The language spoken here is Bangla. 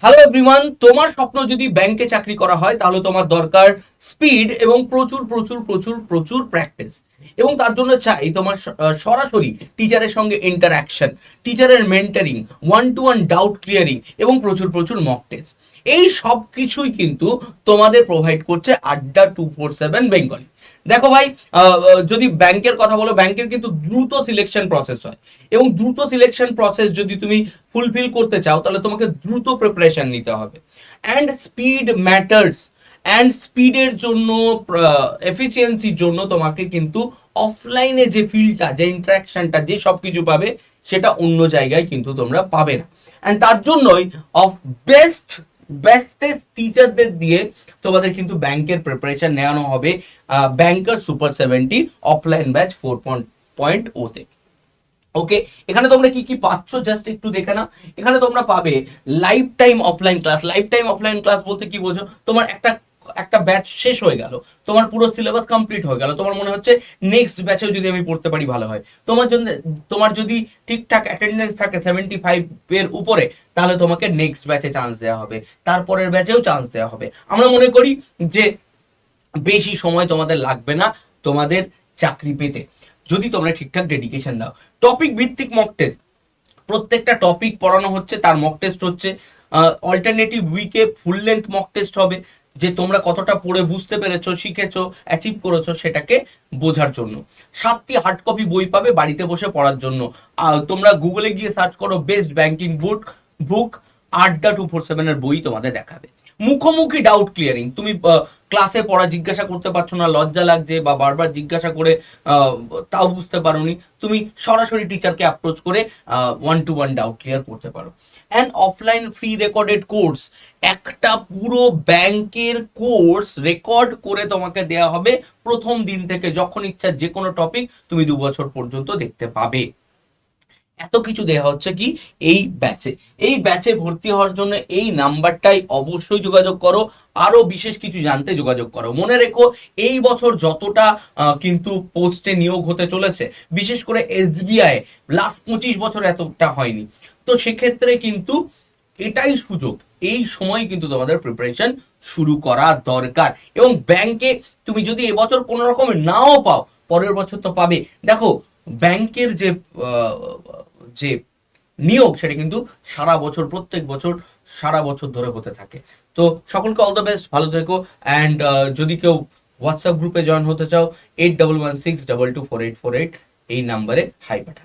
হ্যালো এভরিওয়ান, তোমার স্বপ্ন যদি ব্যাংকে চাকরি করা হয় তাহলে তোমার দরকার স্পিড এবং প্রচুর প্রচুর প্রচুর প্রচুর প্র্যাকটিস। এবং তার জন্য চাই তোমার সরাসরি টিচারের সঙ্গে ইন্টারাকশন, টিচারের mentoring, one to one doubt clearing এবং প্রচুর প্রচুর মক টেস্ট। এই সব কিছুই কিন্তু তোমাদের প্রোভাইড করছে আড্ডা 247 বেঙ্গলি। দেখো ভাই, যদি ব্যাংকের কথা বলো, ব্যাংকের কিন্তু দ্রুত সিলেকশন প্রসেস হয় এবং দ্রুত সিলেকশন প্রসেস যদি তুমি ফুলফিল করতে চাও তাহলে তোমাকে দ্রুত প্রিপারেশন নিতে হবে। অ্যান্ড স্পিড ম্যাটার্স, অ্যান্ড স্পিডের জন্য, এফিসিয়েন্সির জন্য তোমাকে কিন্তু অফলাইনে যে ফিলটা, যে ইন্টারাকশনটা, যে সব কিছু পাবে সেটা অন্য জায়গায় কিন্তু তোমরা পাবে না। অ্যান্ড তার জন্যই অফ বেস্টেস্ট টিচারদের দিয়ে তোমাদের কিন্তু ব্যাংকের প্রিপারেশন নেওয়ানো হবে ব্যাংকার সুপার 70 অফলাইন ব্যাচ 4.0-তে। ওকে, এখানে তোমরা কি কি পাচ্ছ জাস্ট একটু দেখে নাও। এখানে তোমরা পাবে life time offline class. Life time offline class বলতে কি বোঝো? তোমার একটা একটা ব্যাচ শেষ হয়ে গেল, তোমার পুরো সিলেবাস কমপ্লিট হয়ে গেল, তোমার মনে হচ্ছে নেক্সট ব্যাচেও যদি আমি পড়তে পারি ভালো হয়। তোমার জন্য, তোমার যদি ঠিকঠাক অ্যাটেন্ডেন্স থাকে 75-এর উপরে, তাহলে তোমাকে নেক্সট ব্যাচে চান্স দেওয়া হবে, তারপরের ব্যাচেও চান্স দেওয়া হবে। আমরা মনে করি যে বেশি সময় তোমাদের লাগবে না তোমাদের চাকরি পেতে, যদি তোমরা ঠিকঠাক ডেডিকেশন দাও। টপিক ভিত্তিক মক টেস্ট, প্রত্যেকটা টপিক পড়ানো হচ্ছে, তার মক টেস্ট হচ্ছে। অল্টারনেটিভ উইকে ফুল লেন্থ মক টেস্ট হবে, যে তোমরা কতটা পড়ে বুঝতে পেরেছো, শিখেছো, অ্যাচিভ করেছো সেটাকে বোঝার জন্য। 7টি হার্ড কপি বই পাবে বাড়িতে বসে পড়ার জন্য। তোমরা গুগলে গিয়ে সার্চ করো বেস্ট ব্যাংকিং বুক, আড্ডা 247-এর বই তোমাদের দেখাবে। মুখোমুখি ডাউট ক্লিয়ারিং, তুমি ক্লাসে পড়া জিজ্ঞাসা করতে পারছো না, লজ্জা লাগছে বা বারবার জিজ্ঞাসা করে তাও বুঝতে পারোনি, তুমি সরাসরি টিচারকে অ্যাপ্রোচ করে one to one doubt clear করতে পারো। And offline free recorded course, একটা পুরো ব্যাংকের কোর্স রেকর্ড করে তোমাকে দেওয়া হবে প্রথম দিন থেকে, যখন ইচ্ছা যে কোনো টপিক তুমি 2 বছর পর্যন্ত দেখতে পাবে। এত কিছু দেওয়া হচ্ছে কি এই ব্যাচে ভর্তি হওয়ার জন্য এই নাম্বারটাই অবশ্যই যোগাযোগ করো। আরো বিশেষ কিছু জানতে যোগাযোগ করো। মনে রেখো, এই বছর যতটা কিন্তু পোস্টে নিয়োগ হতে চলেছে, বিশেষ করে এসবিআই লাস্ট 25 বছর এতটা হয়নি। তো সেক্ষেত্রে কিন্তু এটাই সুযোগ, এই সময় কিন্তু তোমাদের প্রিপারেশন শুরু করা দরকার। এবং ব্যাংকে তুমি যদি এবছর কোনো রকমের নাও পাও, পরের বছর তো পাবে। দেখো, ব্যাংকের যে নিয়োগ সেটা কিন্তু সারা বছর, প্রত্যেক বছর সারা বছর ধরে হতে থাকে। তো সকলকে অল দ্য বেস্ট, ভালো থেকো। অ্যান্ড যদি কেউ হোয়াটসঅ্যাপ গ্রুপে জয়েন হতে চাও, 8116224848 এই নাম্বারে হাই পাঠাবে।